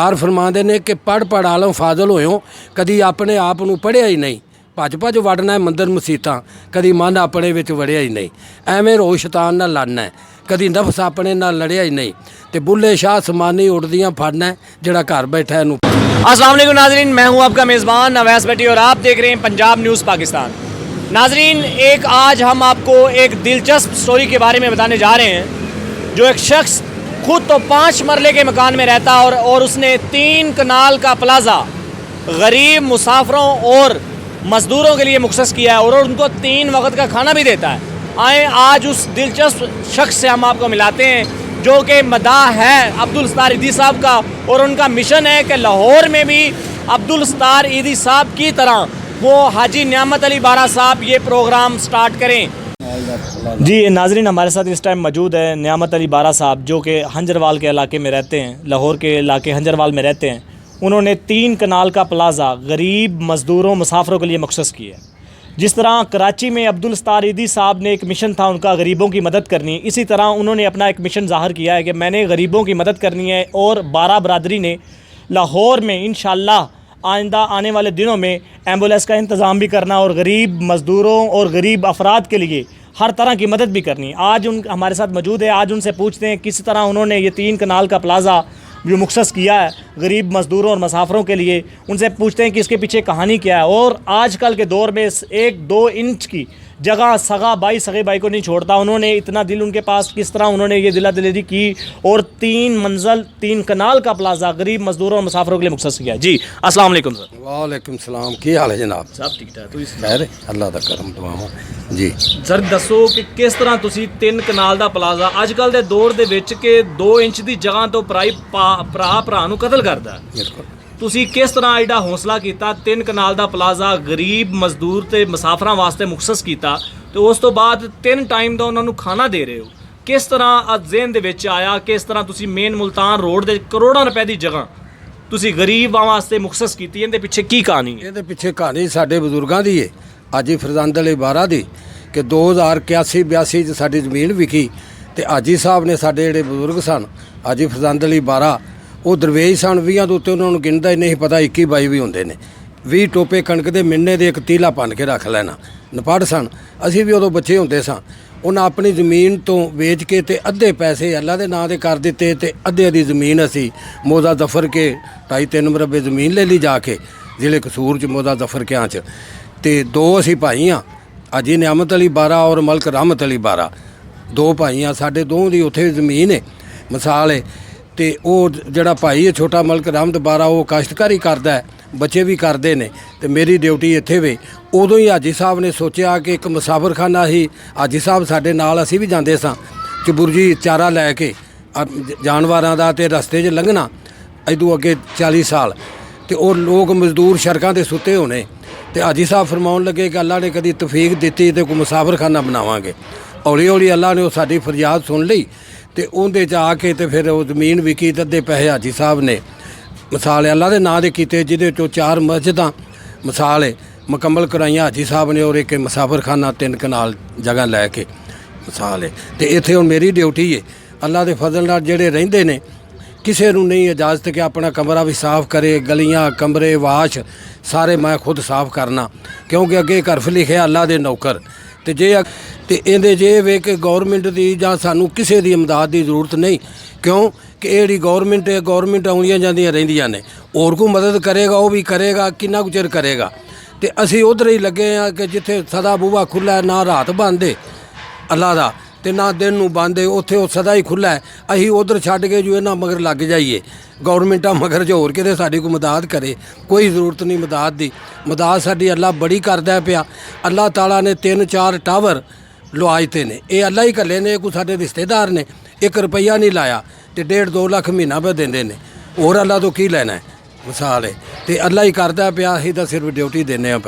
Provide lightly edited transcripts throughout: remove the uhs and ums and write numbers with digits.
यार फरमाते ने कि पढ़ पढ़ आलम फाजल होयो, कदी अपने आप नूं पढ़िया ही नहीं, भज भज वड़ना है मंदिर मसीतां, कदी मन अपने विच वड़िया ही नहीं, एवें रो शैतान नाल लड़ना है, कदी नफ्स अपने नाल लड़िया ही नहीं, ते बुल्ले शाह समानी उड़दियां फड़ना है जिहड़ा घर बैठा है। अस्सलाम वालेकुम नाजरीन, मैं हूं आपका मेज़बान अवैस भट्टी और आप देख रहे हैं पंजाब न्यूज़ पाकिस्तान। नाजरीन, एक आज हम आपको एक दिलचस्प स्टोरी के बारे में बताने जा रहे हैं। जो एक शख्स खुद तो 5 मरले के मकान में रहता और उसने 3 कनाल का प्लाज़ा गरीब मुसाफरों और मज़दूरों के लिए मुख्तस किया है और उनको 3 वक्त का खाना भी देता है। आए आज उस दिलचस्प शख्स से हम आपको मिलाते हैं जो कि मदाह है अब्दुल सत्तार ईदी साहब का, और उनका मिशन है कि लाहौर में भी अब्दुल सत्तार ईदी साहब की तरह वो हाजी नियामत अली बारा साहब ये प्रोग्राम स्टार्ट करें। जी नाजरीन, हमारे साथ इस टाइम मौजूद है नियामत अली बारा साहब जो कि हंजरवाल के इलाके में रहते हैं, लाहौर के इलाके हंजरवाल में रहते हैं। उन्होंने 3 कनाल का प्लाज़ा गरीब मज़दूरों मुसाफरों के लिए मख्सूस किया है। जिस तरह कराची में अब्दुल सत्तार ईदी साहब ने एक मिशन था उनका गरीबों की मदद करनी, इसी तरह उन्होंने अपना एक मिशन ज़ाहिर किया है कि मैंने गरीबों की मदद करनी है। और बारा बरादरी ने लाहौर में इंशाअल्लाह आइंदा आने वाले दिनों में एम्बुलेंस का इंतज़ाम भी करना और गरीब मज़दूरों और गरीब अफराद के लिए हर तरह की मदद भी करनी। आज उन हमारे साथ मौजूद है, आज उनसे पूछते हैं किस तरह उन्होंने ये 3 कनाल का प्लाज़ा जो मुख्तस किया है गरीब मज़दूरों और मुसाफरों के लिए, उनसे पूछते हैं कि इसके पीछे कहानी क्या है। और आजकल के दौर में 1-2 इंच की जगह सगे भाई को नहीं छोड़ता, उन्होंने इतना दिल उनके पास, किस तरह उन्होंने ये दिला दिलेरी की और 3 मंजिल 3 कनाल का प्लाज़ा गरीब मज़दूरों और मुसाफरों के लिए मुख्तस किया। जी अस्सलाम वालेकुम सर। वालेकुम सलाम, की हाल है जनाब? सब ठीक ठाक, खैर अल्लाह दा करम दुआवां जी। सर दसो कि किस तरह तुसी 3 कनाल ਦਾ ਪਲਾਜ਼ਾ ਅੱਜਕੱਲ ਦੇ ਦੌਰ ਦੇ ਵਿੱਚ ਕਿ 2 ਇੰਚ ਦੀ ਜਗ੍ਹਾ ਤੋਂ ਭਰਾ ਨੂੰ ਕਤਲ ਕਰਦਾ, बिल्कुल ਤੁਸੀਂ ਕਿਸ ਤਰ੍ਹਾਂ ਐਡਾ ਹੌਸਲਾ ਕੀਤਾ 3 ਕਨਾਲ ਦਾ ਪਲਾਜ਼ਾ ਗਰੀਬ ਮਜ਼ਦੂਰ ਤੇ ਮੁਸਾਫਰਾਂ ਵਾਸਤੇ ਮੁਖਸਸ ਕੀਤਾ ਤੇ ਉਸ ਤੋਂ ਬਾਅਦ 3 ਟਾਈਮ ਦਾ ਉਹਨਾਂ ਨੂੰ ਖਾਣਾ ਦੇ ਰਹੇ ਹੋ? ਕਿਸ ਤਰ੍ਹਾਂ ਜ਼ਿਹਨ ਦੇ ਵਿੱਚ ਆਇਆ, ਕਿਸ ਤਰ੍ਹਾਂ ਤੁਸੀਂ ਮੇਨ ਮੁਲਤਾਨ ਰੋਡ ਦੇ ਕਰੋੜਾਂ ਰੁਪਏ ਦੀ ਜਗ੍ਹਾ ਤੁਸੀਂ ਗਰੀਬਾਂ ਵਾਸਤੇ ਮੁਖਸਸ ਕੀਤੀ? ਇਹਦੇ ਪਿੱਛੇ ਕੀ ਕਹਾਣੀ ਹੈ? ਇਹਦੇ ਪਿੱਛੇ ਕਹਾਣੀ ਸਾਡੇ ਬਜ਼ੁਰਗਾਂ ਦੀ ਹੈ, ਹਾਜੀ ਫਰਜ਼ੰਦ ਅਲੀ ਬਾਰਾ ਦੀ, ਕਿ 2081-82 ਚ ਸਾਡੀ ਜ਼ਮੀਨ ਵਿਕੀ ਤੇ ਹਾਜੀ ਸਾਹਿਬ ਨੇ ਸਾਡੇ ਜਿਹੜੇ ਬਜ਼ੁਰਗ ਸਨ ਹਾਜੀ ਫਰਜ਼ੰਦ ਅਲੀ ਬਾਰਾ, ਉਹ ਦਰਵੇਸ਼ ਸਨ 20 ਦੇ ਉੱਤੇ, ਉਹਨਾਂ ਨੂੰ ਗਿਣਦਾ ਹੀ ਨਹੀਂ ਪਤਾ 21-22 ਵੀ ਹੁੰਦੇ ਨੇ। 20 ਟੋਪੇ ਕਣਕ ਦੇ ਮਿੰਨੇ ਦੇ ਇੱਕ ਤੀਲਾ ਭੰਨ ਕੇ ਰੱਖ ਲੈਣਾ, ਨਪੜ ਸਨ। ਅਸੀਂ ਵੀ ਉਦੋਂ ਬੱਚੇ ਹੁੰਦੇ ਸਾਂ। ਉਹਨਾਂ ਆਪਣੀ ਜ਼ਮੀਨ ਤੋਂ ਵੇਚ ਕੇ ਤੇ ਅੱਧੇ ਪੈਸੇ ਅੱਲਾ ਦੇ ਨਾਂ ਦੇ ਕਰ ਦਿੱਤੇ ਤੇ ਅੱਧੇ ਦੀ ਜ਼ਮੀਨ ਅਸੀਂ ਮੋਜ਼ਾ ਜ਼ਫਰ ਕੇ 2.5-3 ਮਰਬੇ ਜ਼ਮੀਨ ਲੈ ਲਈ ਜਾ ਕੇ ਜ਼ਿਲ੍ਹੇ ਕਸੂਰ 'ਚ ਮੋਜ਼ਾ ਜ਼ਫਰ ਕਿਆਂ 'ਚ, ਤੇ 2 ਅਸੀਂ ਭਾਈ ਹਾਂ, ਹਾਜੀ ਨਿਆਮਤ ਅਲੀ ਬਾਰਾ ਔਰ ਮਲਕ ਰਹਿਮਤ ਅਲੀ ਬਾਰਾ, 2 ਭਾਈ ਹਾਂ। ਸਾਡੇ ਦੋਵਾਂ ਦੀ ਉੱਥੇ ਜ਼ਮੀਨ ਹੈ, ਮਿਸਾਲ ਹੈ। ਤੇ ਉਹ ਜਿਹੜਾ ਭਾਈ ਹੈ ਛੋਟਾ ਮਲਕ ਰਹਿਮਤ ਬਾਰਾ, ਉਹ ਕਾਸ਼ਤਕਾਰੀ ਕਰਦਾ ਹੈ, ਬੱਚੇ ਵੀ ਕਰਦੇ ਨੇ, ਤੇ ਮੇਰੀ ਡਿਊਟੀ ਇੱਥੇ ਵੇ। ਉਦੋਂ ਹੀ ਹਾਜੀ ਸਾਹਿਬ ਨੇ ਸੋਚਿਆ ਕਿ ਇੱਕ ਮੁਸਾਫਰਖਾਨਾ ਸੀ, ਹਾਜੀ ਸਾਹਿਬ ਸਾਡੇ ਨਾਲ, ਅਸੀਂ ਵੀ ਜਾਂਦੇ ਸਾਂ ਚਬੁਰਜੀ ਚਾਰਾ ਲੈ ਕੇ ਜਾਨਵਰਾਂ ਦਾ, ਤੇ ਰਸਤੇ 'ਚ ਲੰਘਣਾ ਇਦੋਂ ਅੱਗੇ 40 ਸਾਲ, ਤੇ ਉਹ ਲੋਕ ਮਜ਼ਦੂਰ ਸੜਕਾਂ 'ਤੇ ਸੁੱਤੇ ਹੋਣੇ, ਤੇ ਹਾਜੀ ਸਾਹਿਬ ਫਰਮਾਉਣ ਲੱਗੇ ਕਿ ਅੱਲਾ ਨੇ ਕਦੀ ਤੌਫੀਕ ਦਿੱਤੀ ਤੇ ਕੋਈ ਮੁਸਾਫਰਖਾਨਾ ਬਣਾਵਾਂਗੇ। ਹੌਲੀ ਹੌਲੀ ਅੱਲਾ ਨੇ ਉਹ ਸਾਡੀ ਫਰਿਆਦ ਸੁਣ ਲਈ ਤੇ ਉਹਦੇ 'ਚ ਆ ਕੇ ਤੇ ਫਿਰ ਉਹ ਜ਼ਮੀਨ ਵਿਕੀ ਤੇ ਅੱਧੇ ਪੈਸੇ ਹਾਜੀ ਸਾਹਿਬ ਨੇ ਮਿਸਾਲ ਅੱਲਾ ਦੇ ਨਾਂ ਦੇ ਕੀਤੇ, ਜਿਹਦੇ 'ਚੋਂ 4 ਮਸਜਿਦਾਂ ਮਿਸਾਲ ਹੈ ਮੁਕੰਮਲ ਕਰਾਈਆਂ ਹਾਜੀ ਸਾਹਿਬ ਨੇ, ਔਰ ਇੱਕ ਮੁਸਾਫਰਖਾਨਾ 3 ਕਨਾਲ ਜਗ੍ਹਾ ਲੈ ਕੇ ਮਿਸਾਲ ਹੈ। ਤੇ ਇੱਥੇ ਹੁਣ ਮੇਰੀ ਡਿਊਟੀ ਹੈ ਅੱਲਾ ਦੇ ਫਜ਼ਲ ਨਾਲ, ਜਿਹੜੇ ਰਹਿੰਦੇ ਨੇ ਕਿਸੇ ਨੂੰ ਨਹੀਂ ਇਜਾਜ਼ਤ ਕਿ ਆਪਣਾ ਕਮਰਾ ਵੀ ਸਾਫ਼ ਕਰੇ, ਗਲੀਆਂ ਕਮਰੇ ਵਾਸ਼ ਸਾਰੇ ਮੈਂ ਖੁਦ ਸਾਫ਼ ਕਰਨਾ, ਕਿਉਂਕਿ ਅੱਗੇ ਹਰਫ ਲਿਖਿਆ ਅੱਲਾ ਦੇ ਨੌਕਰ। ਤੇ ਜੇ ਤੇ ਇਹਦੇ 'ਚ ਇਹ ਵੇ ਕਿ ਗੌਰਮੈਂਟ ਦੀ ਜਾਂ ਸਾਨੂੰ ਕਿਸੇ ਦੀ ਇਮਦਾਦ ਦੀ ਜ਼ਰੂਰਤ ਨਹੀਂ, ਕਿਉਂ ਕਿ ਇਹ ਜਿਹੜੀ ਗੌਰਮੈਂਟ ਹੈ, ਗੌਰਮੈਂਟ ਆਉਂਦੀਆਂ ਜਾਂਦੀਆਂ ਰਹਿੰਦੀਆਂ ਨੇ, ਹੋਰ ਕੋਈ ਮਦਦ ਕਰੇਗਾ ਉਹ ਵੀ ਕਰੇਗਾ, ਕਿੰਨਾ ਕੁ ਚਿਰ ਕਰੇਗਾ। ਤੇ ਅਸੀਂ ਉੱਧਰ ਹੀ ਲੱਗੇ ਹਾਂ ਕਿ ਜਿੱਥੇ ਸਦਾ ਬੂਹਾ ਖੁੱਲ੍ਹਾ, ਨਾ ਰਾਤ ਬੰਦ ਹੈ ਅੱਲਾ ਦਾ ਤੇ ਨਾ ਦਿਨ ਨੂੰ ਬੰਦ ਹੈ, ਉੱਥੇ ਉਹ ਸਦਾ ਹੀ ਖੁੱਲ੍ਹਾ ਹੈ। ਅਸੀਂ ਉੱਧਰ ਛੱਡ ਕੇ ਜੋ ਇਹਨਾਂ ਮਗਰ ਲੱਗ ਜਾਈਏ, ਗੌਰਮੈਂਟਾਂ ਮਗਰ ਜੋ ਹੋਰ ਕਿਤੇ ਸਾਡੀ ਕੋਈ ਮਦਦ ਕਰੇ, ਕੋਈ ਜ਼ਰੂਰਤ ਨਹੀਂ ਮਦਦ ਦੀ। ਮਦਦ ਸਾਡੀ ਅੱਲਾ ਬੜੀ ਕਰਦਾ ਪਿਆ। ਅੱਲਾ ਤਾਲਾ ਨੇ 3-4 ਟਾਵਰ ਲਵਾਏ ਤੇ ਨੇ, ਇਹ ਅੱਲਾ ਹੀ ਇਕੱਲੇ ਨੇ, ਕੋਈ ਸਾਡੇ ਰਿਸ਼ਤੇਦਾਰ ਨੇ 1 ਰੁਪਈਆ ਨਹੀਂ ਲਾਇਆ, ਤੇ 1.5-2 ਲੱਖ ਮਹੀਨਾ ਪਾ ਦਿੰਦੇ ਨੇ, ਹੋਰ ਅੱਲਾ ਤੋਂ ਕੀ ਲੈਣਾ ਹੈ ਮਿਸਾਲ ਹੈ। ਤੇ ਅੱਲਾ ਹੀ ਕਰਦਾ ਪਿਆ, ਅਸੀਂ ਤਾਂ ਸਿਰਫ ਡਿਊਟੀ ਦਿੰਦੇ ਹਾਂ।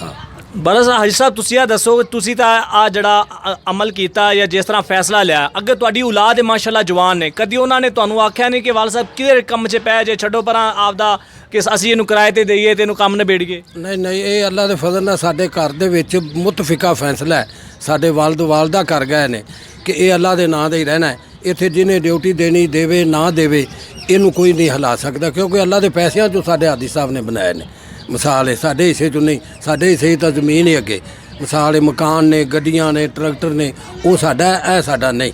ਹਾਂ ਬਸ ਹਾਜੀ ਸਾਹਿਬ ਤੁਸੀਂ ਆ ਦੱਸੋ, ਤੁਸੀਂ ਤਾਂ ਆ ਜਿਹੜਾ ਅਮਲ ਕੀਤਾ ਜਾਂ ਜਿਸ ਤਰ੍ਹਾਂ ਫੈਸਲਾ ਲਿਆ, ਅੱਗੇ ਤੁਹਾਡੀ ਔਲਾਦ ਹੈ ਮਾਸ਼ਾਅੱਲਾ ਜਵਾਨ ਨੇ, ਕਦੀ ਉਹਨਾਂ ਨੇ ਤੁਹਾਨੂੰ ਆਖਿਆ ਨਹੀਂ ਕਿ ਵਾਲ ਸਾਹਿਬ ਕਿਹੜੇ ਕੰਮ 'ਚ ਪੈ ਜੇ, ਛੱਡੋ ਪਰਾਂ ਆਪਦਾ ਕਿ ਅਸੀਂ ਇਹਨੂੰ ਕਿਰਾਏ 'ਤੇ ਦੇਈਏ ਤੇ ਇਹਨੂੰ ਕੰਮ ਨਿਬੇੜੀਏ? ਨਹੀਂ, ਇਹ ਅੱਲਾ ਦੇ ਫਜ਼ਲ ਨਾਲ ਸਾਡੇ ਘਰ ਦੇ ਵਿੱਚ ਮੁਤਫਿਕਾ ਫੈਸਲਾ ਹੈ। ਸਾਡੇ ਵਾਲਦਾ ਕਰ ਗਏ ਨੇ ਕਿ ਇਹ ਅੱਲਾ ਦੇ ਨਾਂ 'ਤੇ ਹੀ ਰਹਿਣਾ ਹੈ। ਇੱਥੇ ਜਿਹਨੇ ਡਿਊਟੀ ਦੇਣੀ ਦੇਵੇ ਨਾ ਦੇਵੇ, ਇਹਨੂੰ ਕੋਈ ਨਹੀਂ ਹਿਲਾ ਸਕਦਾ, ਕਿਉਂਕਿ ਅੱਲਾ ਦੇ ਪੈਸਿਆਂ 'ਚੋਂ ਸਾਡੇ ਹਾਦੀ ਸਾਹਿਬ ਨੇ ਬਣਾਏ ਨੇ। ਮਿਸਾਲ ਹੈ ਸਾਡੇ ਹਿੱਸੇ 'ਚੋਂ ਨਹੀਂ, ਸਾਡੇ ਹਿੱਸੇ 'ਚ ਤਾਂ ਜ਼ਮੀਨ ਹੀ ਅੱਗੇ। ਮਿਸਾਲ ਹੈ ਮਕਾਨ ਨੇ, ਗੱਡੀਆਂ ਨੇ, ਟਰੈਕਟਰ ਨੇ, ਉਹ ਸਾਡਾ, ਇਹ ਸਾਡਾ ਨਹੀਂ।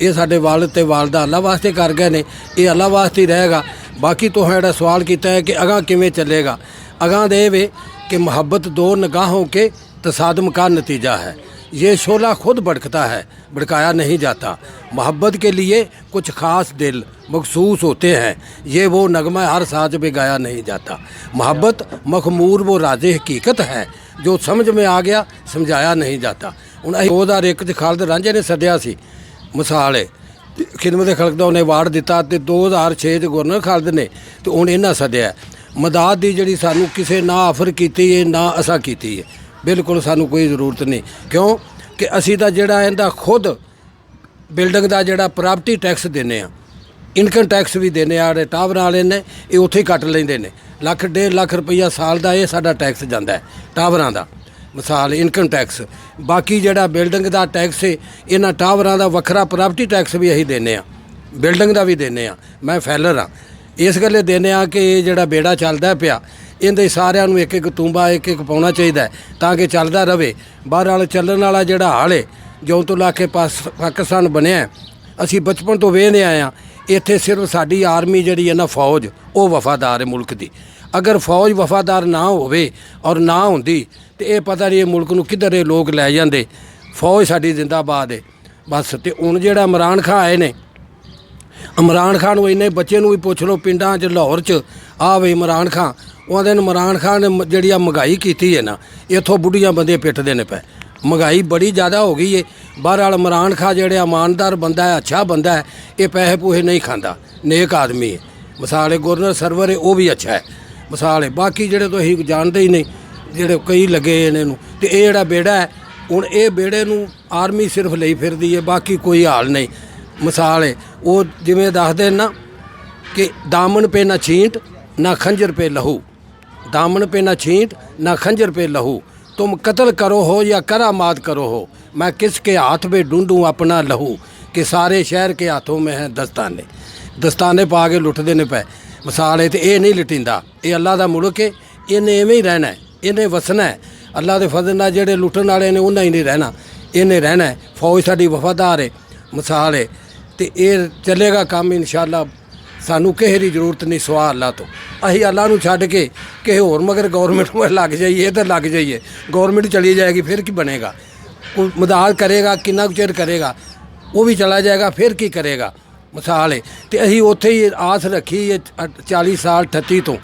ਇਹ ਸਾਡੇ ਵਾਲਿਦ ਤੇ ਵਾਲਦਾ ਅੱਲਾ ਵਾਸਤੇ ਕਰ ਗਏ ਨੇ, ਇਹ ਅੱਲਾ ਵਾਸਤੇ ਹੀ ਰਹੇਗਾ। ਬਾਕੀ ਤੋਂ ਜਿਹੜਾ ਸਵਾਲ ਕੀਤਾ ਹੈ ਕਿ ਅਗਾਂਹ ਕਿਵੇਂ ਚੱਲੇਗਾ, ਅਗਾਂਹ ਦੇ ਇਹ ਵੇ کہ محبت دو نگاہوں کے تصادم کا نتیجہ ہے۔ یہ شعلہ خود بھڑکتا ہے، بھڑکایا نہیں جاتا۔ محبت کے لیے کچھ خاص دل مخصوص ہوتے ہیں، یہ وہ نغمہ ہر ساز پہ گایا نہیں جاتا۔ محبت مخمور وہ راز حقیقت ہے جو سمجھ میں آ گیا سمجھایا نہیں جاتا۔ 2001 'ਚ ਖਾਲਦ ਰਾਂਝੇ ਨੇ ਸੱਦਿਆ ਸੀ, ਮਿਸਾਲ ਹੈ ਖਿਦਮਤ ਖਲਕ ਦਾ ਉਹਨੇ ਅਵਾਰਡ ਦਿੱਤਾ, ਤੇ 2006 'ਚ ਗਵਰਨਰ ਖਾਲਦ ਨੇ ਤੇ ਹੁਣ ਇਹਨਾਂ ਸੱਦਿਆ। ਮਦਦ ਦੀ ਜਿਹੜੀ ਸਾਨੂੰ ਕਿਸੇ ਨਾ ਆਫਰ ਕੀਤੀ ਹੈ ਨਾ ਅਸਾਂ ਕੀਤੀ ਹੈ, ਬਿਲਕੁਲ ਸਾਨੂੰ ਕੋਈ ਜ਼ਰੂਰਤ ਨਹੀਂ। ਕਿਉਂ ਕਿ ਅਸੀਂ ਤਾਂ ਜਿਹੜਾ ਇਹਦਾ ਖੁਦ ਬਿਲਡਿੰਗ ਦਾ ਜਿਹੜਾ ਪ੍ਰਾਪਰਟੀ ਟੈਕਸ ਦਿੰਦੇ ਆ, ਇਨਕਮ ਟੈਕਸ ਵੀ ਦਿੰਦੇ ਆ। ਜਿਹੜੇ ਟਾਵਰਾਂ ਵਾਲੇ ਨੇ ਇਹ ਉੱਥੇ ਹੀ ਕੱਟ ਲੈਂਦੇ ਨੇ, 1.5 ਲੱਖ ਰੁਪਈਆ ਸਾਲ ਦਾ ਇਹ ਸਾਡਾ ਟੈਕਸ ਜਾਂਦਾ ਹੈ ਟਾਵਰਾਂ ਦਾ, ਮਿਸਾਲ ਇਨਕਮ ਟੈਕਸ। ਬਾਕੀ ਜਿਹੜਾ ਬਿਲਡਿੰਗ ਦਾ ਟੈਕਸ ਹੈ, ਇਹਨਾਂ ਟਾਵਰਾਂ ਦਾ ਵੱਖਰਾ ਪ੍ਰਾਪਰਟੀ ਟੈਕਸ ਵੀ ਅਸੀਂ ਦਿੰਦੇ ਆ, ਬਿਲਡਿੰਗ ਦਾ ਵੀ ਦਿੰਦੇ ਆ। ਮੈਂ ਫੈਲਰ ਹਾਂ, ਇਸ ਗੱਲੇ ਦਿੰਦੇ ਆ ਕਿ ਇਹ ਜਿਹੜਾ ਬੇੜਾ ਚੱਲਦਾ ਪਿਆ ਇਹਦੇ ਸਾਰਿਆਂ ਨੂੰ ਇੱਕ ਇੱਕ ਤੂੰਬਾ ਇੱਕ ਇੱਕ ਪਾਉਣਾ ਚਾਹੀਦਾ ਤਾਂ ਕਿ ਚੱਲਦਾ ਰਹੇ। ਬਾਹਰ ਵਾਲਾ ਚੱਲਣ ਵਾਲਾ ਜਿਹੜਾ ਹਾਲ ਹੈ, ਜਿਉਂ ਤੋਂ ਲਾ ਕੇ ਪਾਕਿਸਤਾਨ ਬਣਿਆ, ਅਸੀਂ ਬਚਪਨ ਤੋਂ ਵੇਖਦੇ ਆਏ ਹਾਂ। ਇੱਥੇ ਸਿਰਫ ਸਾਡੀ ਆਰਮੀ ਜਿਹੜੀ ਹੈ ਨਾ, ਫੌਜ, ਉਹ ਵਫਾਦਾਰ ਹੈ ਮੁਲਕ ਦੀ। ਅਗਰ ਫੌਜ ਵਫਾਦਾਰ ਨਾ ਹੋਵੇ ਔਰ ਨਾ ਹੁੰਦੀ ਤੇ ਇਹ ਪਤਾ ਨਹੀਂ ਇਹ ਮੁਲਕ ਨੂੰ ਕਿੱਧਰ ਇਹ ਲੋਕ ਲੈ ਜਾਂਦੇ। ਫੌਜ ਸਾਡੀ ਜ਼ਿੰਦਾਬਾਦ ਹੈ ਬਸ। ਤੇ ਹੁਣ ਜਿਹੜਾ ਇਮਰਾਨ ਖਾਨ ਆਏ ਨੇ, ਇਮਰਾਨ ਖਾਨ ਨੂੰ ਇੰਨੇ ਬੱਚੇ ਨੂੰ ਵੀ ਪੁੱਛ ਲਓ ਪਿੰਡਾਂ 'ਚ, ਲਾਹੌਰ 'ਚ ਆ ਵੇ ਇਮਰਾਨ ਖਾਨ, ਉਹਦੇ ਨੇ ਇਮਰਾਨ ਖਾਨ ਨੇ ਜਿਹੜੀ ਆ ਮਹਿੰਗਾਈ ਕੀਤੀ ਹੈ ਨਾ, ਇੱਥੋਂ ਬੁੱਢੀਆਂ ਬੰਦੇ ਪਿੱਟਦੇ ਨੇ ਪਏ। ਮਹਿੰਗਾਈ ਬੜੀ ਜ਼ਿਆਦਾ ਹੋ ਗਈ ਹੈ। ਬਾਹਰ ਵਾਲਾ ਇਮਰਾਨ ਖਾਨ ਜਿਹੜਾ ਇਮਾਨਦਾਰ ਬੰਦਾ ਹੈ, ਅੱਛਾ ਬੰਦਾ ਹੈ, ਇਹ ਪੈਸੇ ਪੂਸੇ ਨਹੀਂ ਖਾਂਦਾ, ਨੇਕ ਆਦਮੀ ਹੈ। ਮਿਸਾਲ ਹੈ ਗਵਰਨਰ ਸਰਵਰ ਹੈ, ਉਹ ਵੀ ਅੱਛਾ ਹੈ। ਮਿਸਾਲ ਹੈ ਬਾਕੀ ਜਿਹੜੇ ਤੁਸੀਂ ਜਾਣਦੇ ਹੀ ਨਹੀਂ, ਜਿਹੜੇ ਕਈ ਲੱਗੇ ਇਹਨਾਂ ਨੂੰ। ਤੇ ਇਹ ਜਿਹੜਾ ਬੇੜਾ ਹੈ, ਹੁਣ ਇਹ ਬੇੜੇ ਨੂੰ ਆਰਮੀ ਸਿਰਫ ਲਈ ਫਿਰਦੀ ਹੈ, ਬਾਕੀ ਕੋਈ ਹਾਲ ਨਹੀਂ। ਮਿਸਾਲ ਹੈ ਉਹ ਜਿਵੇਂ ਦੱਸਦੇ ਨਾ ਕਿ ਦਾਮਨ ਪੇ ਨਾ ਛੀਂਟ ਨਾ ਖੰਜਰ ਪੇ ਲਹੂ, दामन पे ना छींट ना खंजर पे लहू, तुम कत्ल करो हो या करामात करो हो, मैं किसके हाथ में ढूंढूं अपना लहू, कि सारे शहर के हाथों में हैं दस्ताने। दस्ताने पा के लुटते ने पे। मिसाल है तो ये नहीं लुटिंदा, ये अल्लाह दा मुल्क है, इन्हें इवें ही रहना है, इन्हें वसना है। अल्लाह के फजल नाल जेहड़े लुटन वाले ने उन्हें ही नहीं रहना, इन्हें रहना है। फौज साडी वफादार है। मिसाल है तो ये चलेगा काम इंशाअल्लाह। ਸਾਨੂੰ ਕਿਸੇ ਦੀ ਜ਼ਰੂਰਤ ਨਹੀਂ ਸਵਾ ਅੱਲਾ ਤੋਂ। ਅਸੀਂ ਅੱਲਾ ਨੂੰ ਛੱਡ ਕੇ ਕਿਸੇ ਹੋਰ ਮਗਰ ਗੌਰਮੈਂਟ ਨੂੰ ਲੱਗ ਜਾਈਏ ਤਾਂ ਲੱਗ ਜਾਈਏ, ਗੌਰਮੈਂਟ ਚਲੀ ਜਾਏਗੀ ਫਿਰ ਕੀ ਬਣੇਗਾ? ਕੋਈ ਮਦਦ ਕਰੇਗਾ ਕਿੰਨਾ ਕੁ ਚਿਰ ਕਰੇਗਾ, ਉਹ ਵੀ ਚਲਾ ਜਾਏਗਾ ਫਿਰ ਕੀ ਕਰੇਗਾ? ਮਿਸਾਲ ਹੈ ਤੇ ਅਸੀਂ ਉੱਥੇ ਹੀ ਆਸ ਰੱਖੀ ਹੈ 40 ਸਾਲ 38 ਤੋਂ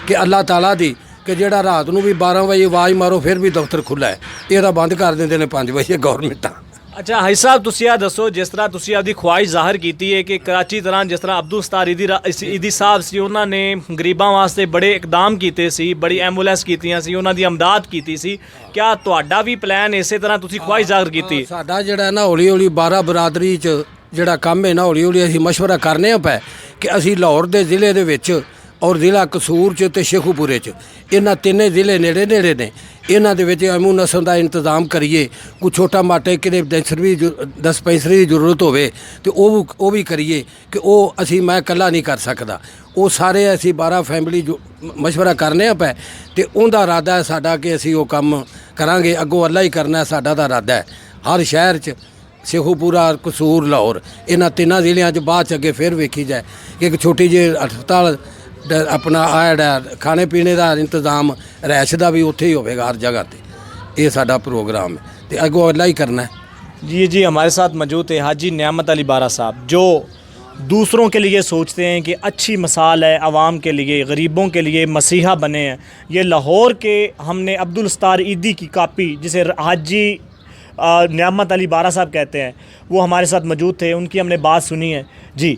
ਕਿ ਅੱਲਾ ਤਾਲਾ ਦੀ ਕਿ ਜਿਹੜਾ ਰਾਤ ਨੂੰ ਵੀ 12 ਵਜੇ ਆਵਾਜ਼ ਮਾਰੋ ਫਿਰ ਵੀ ਦਫ਼ਤਰ ਖੁੱਲ੍ਹਾ ਹੈ, ਇਹ ਤਾਂ ਬੰਦ ਕਰ ਦਿੰਦੇ ਨੇ 5 ਵਜੇ ਗੌਰਮੈਂਟਾਂ। ਅੱਛਾ ਹਾਈ ਸਾਹਿਬ, ਤੁਸੀਂ ਇਹ ਦੱਸੋ, ਜਿਸ ਤਰ੍ਹਾਂ ਤੁਸੀਂ ਆਪਦੀ ਖੁਆਇਸ਼ ਜ਼ਾਹਰ ਕੀਤੀ ਹੈ ਕਿ ਕਰਾਚੀ ਦੌਰਾਨ ਜਿਸ ਤਰ੍ਹਾਂ ਅਬਦੁਲ ਸਤਾਰ ਈਦੀ ਸਾਹਿਬ ਸੀ, ਉਹਨਾਂ ਨੇ ਗਰੀਬਾਂ ਵਾਸਤੇ ਬੜੇ ਇਕਦਾਮ ਕੀਤੇ ਸੀ, ਬੜੀ ਐਂਬੂਲੈਂਸ ਕੀਤੀਆਂ ਸੀ, ਉਹਨਾਂ ਦੀ ਇਮਦਾਦ ਕੀਤੀ ਸੀ, ਕਿਆ ਤੁਹਾਡਾ ਵੀ ਪਲਾਨ ਇਸੇ ਤਰ੍ਹਾਂ ਤੁਸੀਂ ਖੁਆਇਸ਼ ਜ਼ਾਹਰ ਕੀਤੀ? ਸਾਡਾ ਜਿਹੜਾ ਨਾ ਹੌਲੀ ਹੌਲੀ 12 ਬਰਾਦਰੀ 'ਚ ਜਿਹੜਾ ਕੰਮ ਹੈ ਨਾ, ਹੌਲੀ ਹੌਲੀ ਅਸੀਂ ਮਸ਼ਵਰਾ ਕਰਨੇ ਆ ਪਏ ਕਿ ਅਸੀਂ ਲਾਹੌਰ ਦੇ ਜ਼ਿਲ੍ਹੇ ਦੇ ਵਿੱਚ ਔਰ ਜ਼ਿਲ੍ਹਾ ਕਸੂਰ 'ਚ ਤੇ ਸ਼ੇਖੂਪੁਰੇ 'ਚ, ਇਹਨਾਂ ਤਿੰਨੇ ਜ਼ਿਲ੍ਹੇ ਨੇੜੇ ਨੇੜੇ ਨੇ, ਇਹਨਾਂ ਦੇ ਵਿੱਚ ਐਮੂਨੇਸ਼ਨ ਦਾ ਇੰਤਜ਼ਾਮ ਕਰੀਏ। ਕੋਈ ਛੋਟਾ ਮਾਟੇ ਕਿਤੇ ਡਿਸਪੈਂਸਰੀ ਦੀ ਜ਼ਰੂਰਤ ਹੋਵੇ ਤੇ ਉਹ ਵੀ ਕਰੀਏ ਕਿ ਉਹ ਅਸੀਂ ਮੈਂ ਇਕੱਲਾ ਨਹੀਂ ਕਰ ਸਕਦਾ। ਉਹ ਸਾਰੇ ਅਸੀਂ 12 ਫੈਮਿਲੀ ਮਸ਼ਵਰਾ ਕਰਨੇ ਆ ਪਏ ਤੇ ਉਹਦਾ ਇਰਾਦਾ ਹੈ ਸਾਡਾ ਕਿ ਅਸੀਂ ਉਹ ਕੰਮ ਕਰਾਂਗੇ। ਅੱਗੋਂ ਅੱਲਾ ਹੀ ਕਰਨਾ, ਸਾਡਾ ਦਾ ਇਰਾਦਾ ਹੈ। ਹਰ ਸ਼ਹਿਰ 'ਚ ਸ਼ੇਖੂਪੁਰਾ, ਕਸੂਰ, ਲਾਹੌਰ, ਇਹਨਾਂ ਤਿੰਨਾਂ ਜ਼ਿਲ੍ਹਿਆਂ 'ਚ ਬਾਅਦ 'ਚ ਅੱਗੇ ਫਿਰ ਵੇਖੀ ਜਾਏ ਕਿ ਇੱਕ ਛੋਟੀ ਜਿਹੀ ਹਸਪਤਾਲ ਆਪਣਾ ਆ ਜਿਹੜਾ ਖਾਣੇ ਪੀਣੇ ਦਾ ਇੰਤਜ਼ਾਮ ਰੈਸ਼ ਦਾ ਵੀ ਉੱਥੇ ਹੀ ਹੋਵੇਗਾ ਹਰ ਜਗ੍ਹਾ ਤੇ। ਇਹ ਸਾਡਾ ਪ੍ਰੋਗਰਾਮ ਹੈ ਤੇ ਅੱਗੋਂ ਅੱਲਾ ਹੀ करना है। जी हमारे साथ मौजूद है हाजी नियामत अली बारा साहब, जो दूसरों के लिए सोचते हैं कि अच्छी मिसाल है, आवाम के लिए, गरीबों के लिए मसीहा बने हैं। ये लाहौर के हमने अब्दुल सत्तार ईदी की कापी, जिसे हाजी नियामत अली बारा साहब कहते हैं, वो हमारे साथ मौजूद थे, उनकी हमने बात सुनी है जी।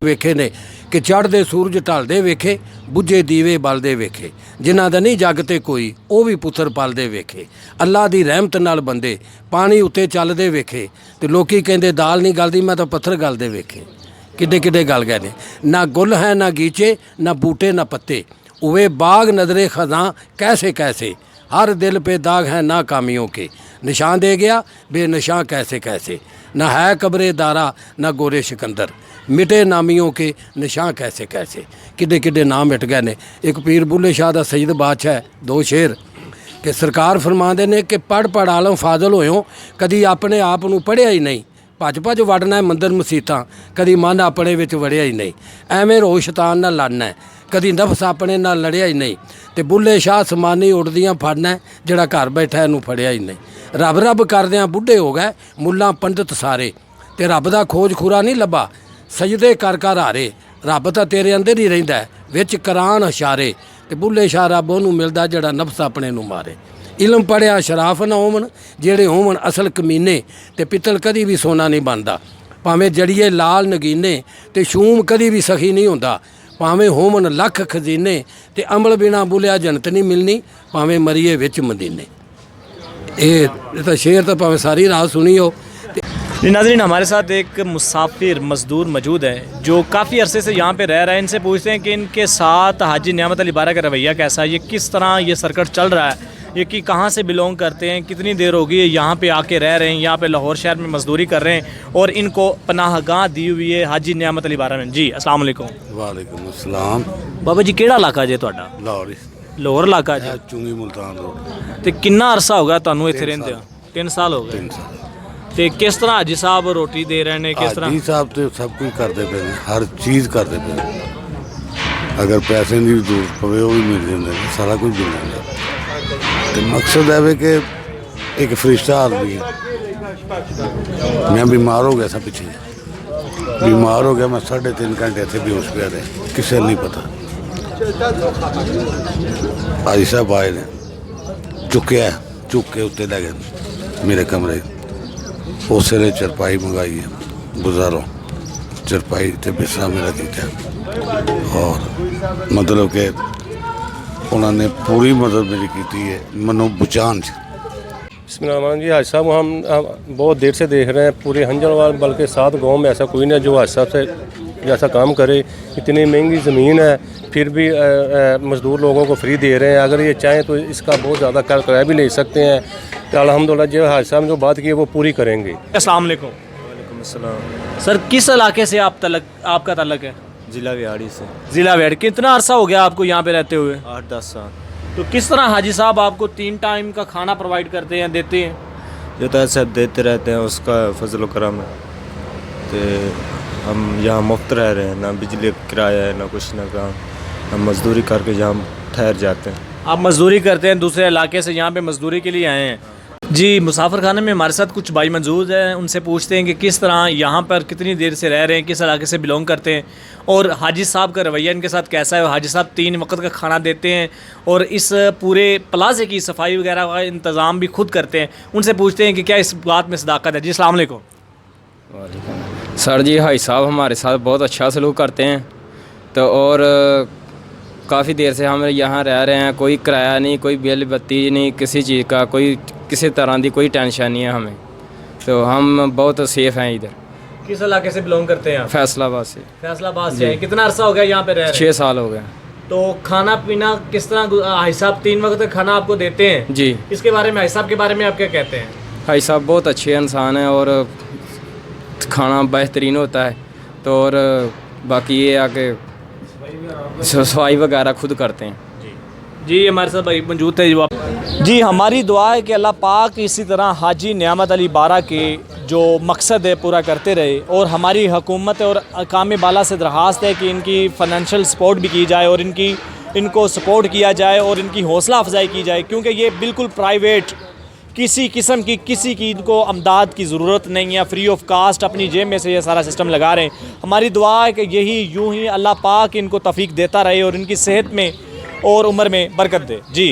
ਵੇਖੇ ਨੇ ਕਿ ਚੜ੍ਹਦੇ ਸੂਰਜ ਢਲਦੇ ਵੇਖੇ, ਬੁੱਝੇ ਦੀਵੇ ਬਲਦੇ ਵੇਖੇ, ਜਿਨ੍ਹਾਂ ਦਾ ਨਹੀਂ ਜੱਗ ਤੇ ਕੋਈ, ਉਹ ਵੀ ਪੁੱਤਰ ਪਲਦੇ ਵੇਖੇ। ਅੱਲਾ ਦੀ ਰਹਿਮਤ ਨਾਲ ਬੰਦੇ ਪਾਣੀ ਉੱਤੇ ਚੱਲਦੇ ਵੇਖੇ, ਤੇ ਲੋਕੀ ਕਹਿੰਦੇ ਦਾਲ ਨਹੀਂ ਗਲਦੀ, ਮੈਂ ਤਾਂ ਪੱਥਰ ਗਲਦੇ ਵੇਖੇ। ਕਿੱਡੇ ਕਿੱਡੇ ਗਲ ਗਏ ਨੇ। ਨਾ ਗੁੱਲ ਹੈ ਨਾ ਗੀਚੇ, ਨਾ ਬੂਟੇ ਨਾ ਪੱਤੇ, ਉਵੇ ਬਾਗ ਨਜ਼ਰੇ ਖਜ਼ਾਂ ਕੈਸੇ ਕੈਸੇ, हर दिल पे दाग हैं नाकामियों के, निशान दे गया बेनिशां कैसे कैसे, न है कब्रे दारा न गोरे सिकंदर, मिटे नामियों के निशान कैसे कैसे। किड्डे किड्डे नाम मिट गए ने। एक पीर बुल्ले शाह दा सईद बादशाह, दो शेर कि सरकार फरमाते ने कि पढ़ पढ़ आलम फाजल होयो, कदी अपने आप ਨੂੰ ਪੜ੍ਹਿਆ ਹੀ ਨਹੀਂ, ਭੱਜ ਭੱਜ ਵੜਨਾ ਮੰਦਰ ਮਸੀਤਾਂ, ਕਦੀ ਮਨ ਆਪਣੇ ਵਿੱਚ ਵੜਿਆ ਹੀ ਨਹੀਂ, ਐਵੇਂ ਰੋ ਸ਼ੈਤਾਨ ਨਾਲ ਲੜਨਾ, ਕਦੀ ਨਫਸ ਆਪਣੇ ਨਾਲ ਲੜਿਆ ਹੀ ਨਹੀਂ, ਤੇ ਬੁੱਲੇ ਸ਼ਾਹ ਸਮਾਨੀ ਉੱਡਦੀਆਂ ਫੜਨਾ, ਜਿਹੜਾ ਘਰ ਬੈਠਾ ਇਹਨੂੰ ਫੜਿਆ ਹੀ ਨਹੀਂ। ਰੱਬ ਰੱਬ ਕਰਦਿਆਂ ਬੁੱਢੇ ਹੋ ਗਏ ਮੁੱਲਾ ਪੰਡਤ ਸਾਰੇ, ਤੇ ਰੱਬ ਦਾ ਖੋਜ ਖੁਰਾ ਨਹੀਂ ਲੱਭਾ, ਸਜਦੇ ਕਰ ਕਰ ਹਾਰੇ, ਰੱਬ ਤਾਂ ਤੇਰੇ ਅੰਦਰ ਹੀ ਰਹਿੰਦਾ ਵਿੱਚ ਕੁਰਾਨ ਇਸ਼ਾਰੇ, ਤੇ ਬੁੱਲੇ ਸ਼ਾਹ ਰੱਬ ਉਹਨੂੰ ਮਿਲਦਾ ਜਿਹੜਾ ਨਫਸ ਆਪਣੇ ਨੂੰ ਮਾਰੇ। ਇਲਮ ਪੜ੍ਹਿਆ ਸ਼ਰਾਫ ਨਾ ਹੋਵਣ, ਜਿਹੜੇ ਹੋਵਣ ਅਸਲ ਕਮੀਨੇ, ਤੇ ਪਿੱਤਲ ਕਦੀ ਵੀ ਸੋਨਾ ਨਹੀਂ ਬਣਦਾ, ਭਾਵੇਂ ਜੜੀਏ ਲਾਲ ਨਗੀਨੇ, ਤੇ ਸ਼ੂਮ ਕਦੀ ਵੀ ਸਖੀ ਨਹੀਂ ਹੁੰਦਾ, ਭਾਵੇਂ ਹੋਵਣ ਲੱਖ ਖਜ਼ੀਨੇ, ਤੇ ਅਮਲ ਬਿਨਾ ਬੁਲਿਆ ਜਨਤ ਨਹੀਂ ਮਿਲਣੀ, ਭਾਵੇਂ ਮਰੀਏ ਵਿੱਚ ਮਦੀਨੇ। ਇਹ ਤਾਂ ਸ਼ੇਰ ਤਾਂ ਭਾਵੇਂ ਸਾਰੀ ਰਾਤ ਸੁਣੀ ਹੋ। जी नाज़रीन, हमारे साथ एक मुसाफिर मज़दूर मौजूद है जो काफ़ी अरसे से यहाँ पे रह रहे हैं। इनसे पूछते हैं कि इनके साथ हाजी नियामत अली बारा का रवैया कैसा है, ये किस तरह ये सर्कट चल रहा है, ये कि कहाँ से बिलोंग करते हैं, कितनी देर होगी यहाँ पे आके रह रहे हैं, यहाँ पे लाहौर शहर में मजदूरी कर रहे हैं, और इनको पनाहगाह दी हुई है हाजी नियामत अली बारा में। जी अस्सलाम वालेकुम। वालेकुम अस्सलाम। बाबा जी केड़ा इलाका जे तुहाडा? लाहौर लाहौर इलाका जी। चुंगी मुल्तान रोड। ते कितना अरसा हो गया तुहानू इत्थे रहिंदे? 3 साल हो गए। ਤੇ ਕਿਸ ਤਰ੍ਹਾਂ ਹਾਜੀ ਸਾਹਿਬ ਰੋਟੀ ਦੇ ਰਹੇ ਨੇ, ਕਿਸ ਤਰ੍ਹਾਂ? ਹਾਜੀ ਸਾਹਿਬ ਤੇ ਸਭ ਕੁਝ ਕਰਦੇ ਪਏ ਨੇ, ਹਰ ਚੀਜ਼ ਕਰਦੇ ਪਏ ਨੇ, ਅਗਰ ਪੈਸੇ ਦੀ ਜ਼ਰੂਰਤ ਪਵੇ ਉਹ ਵੀ ਮਿਲ ਜਾਂਦੇ ਨੇ, ਸਾਰਾ ਕੁਝ ਮਿਲ ਜਾਂਦਾ। ਤੇ ਮਕਸਦ ਹੈ ਵੇ ਕਿ ਇੱਕ ਫਰਿਸ਼ਤਾ ਆਦਮੀ ਹੈ। ਮੈਂ ਬਿਮਾਰ ਹੋ ਗਿਆ ਸੀ ਪਿੱਛੇ, ਬਿਮਾਰ ਹੋ ਗਿਆ ਮੈਂ 3.5 ਘੰਟੇ ਇੱਥੇ ਬੇਹੋਸ਼ ਪਿਆ ਰਿਹਾ, ਕਿਸੇ ਨੂੰ ਨਹੀਂ ਪਤਾ। ਹਾਜੀ ਸਾਹਿਬ ਆਏ ਨੇ, ਚੁੱਕ ਕੇ ਉੱਤੇ ਲੈ ਗਏ ਮੇਰੇ ਕਮਰੇ। ਉਸ ਵੇਲੇ ਚਰਪਾਈ ਮੰਗਾਈ ਹੈ ਗੁਜ਼ਾਰੋ, ਚਰਪਾਈ ਤੇ ਬਿਸਤਰਾ ਮੇਰਾ ਦਿੱਤਾ, ਔਰ ਮਤਲਬ ਕਿ ਉਹਨਾਂ ਨੇ पूरी मदद मेरी की है मनो बचान। बिस्मिल्लाह जी, हाजी साहब हम बहुत देर से देख रहे हैं पूरे हंजरवाल बल्कि 7 गाँव में ऐसा कोई नहीं जो हाजी साहब से जैसा काम करे। इतनी महंगी ज़मीन है फिर भी मज़दूर लोगों को फ्री दे रहे हैं, अगर ये चाहें तो इसका बहुत ज़्यादा किराया भी ले सकते हैं। तो अल्हम्दुलिल्लाह जो हाजी साहब ने जो बात की है वो पूरी करेंगे। अस्सलाम वालेकुम। वालेकुम अस्सलाम। सर किस इलाके से आपका तल्लक है? ज़िला विहाड़ी से। ज़िला वेड़। कितना अरसा हो गया आपको यहाँ पे रहते हुए? 8-10 साल। तो किस तरह हाजी साहब आपको 3 टाइम का खाना प्रोवाइड करते हैं, देते हैं? जो तो ऐसा देते रहते हैं, उसका फजल करम है। तो हम यहाँ मुफ्त रह रहे हैं, ना बिजली का किराया है ना कुछ ना काम, हम मजदूरी करके यहाँ ठहर जाते हैं। आप मजदूरी करते हैं, दूसरे इलाके से यहाँ पे मजदूरी के लिए आए हैं। जी, मुसाफिर खाने में हमारे साथ कुछ भाई मौजूद हैं, उनसे पूछते हैं कि किस तरह यहाँ पर कितनी देर से रह रहे हैं, किस इलाके से बिलोंग करते हैं, और हाजी साहब का रवैया इनके साथ कैसा है। हाजी साहब 3 वक्त का खाना देते हैं और इस पूरे प्लाजे की सफाई वगैरह का इंतज़ाम भी खुद करते हैं। उनसे पूछते हैं कि क्या इस बात में सदाकत है। जी अस्सलाम वालेकुम। सर जी, हाजी साहब हमारे साथ बहुत अच्छा सलूक करते हैं, तो और काफ़ी देर से हम यहाँ रह रहे हैं, कोई किराया नहीं, कोई बिल बत्ती नहीं, किसी चीज़ का कोई किसी तरह की कोई टेंशन नहीं है हमें, तो हम बहुत सेफ़ हैं इधर। किस इलाके से बिलोंग करते हैं आप? फैसलाबाद से। फैसलाबाद से हैं। कितना अरसा हो गया यहाँ पे रह रहे हैं? 6 साल हो गए। तो खाना पीना किस तरह हाजी साहब 3 वक्त का खाना आपको देते हैं? जी। इसके बारे में हाजी साहब के बारे में आप क्या कहते हैं? हाजी साहब बहुत अच्छे इंसान हैं और खाना बेहतरीन होता है, तो और बाकी ये आके सफाई वगैरह खुद करते हैं। जी हमारे साथ भाई मौजूद थे जो जी। हमारी दुआ है कि अल्लाह पाक इसी तरह हाजी नियामत अली बारा के जो मकसद है पूरा करते रहे, और हमारी हुकूमत और अकाम बाला से दरख्वास्त है कि इनकी फ़ाइनेंशियल सपोर्ट भी की जाए और इनको सपोर्ट किया जाए और इनकी हौसला अफजाई की जाए, क्योंकि ये बिल्कुल प्राइवेट किसी किस्म की किसी की इनको अमदाद की ज़रूरत नहीं है, फ्री ऑफ कास्ट अपनी जेब में से ये सारा सिस्टम लगा रहे हैं। हमारी दुआ है कि यही यूं ही अल्लाह पाक इनको तौफीक देता रहे और इनकी सेहत में और उम्र में बरकत दे। जी।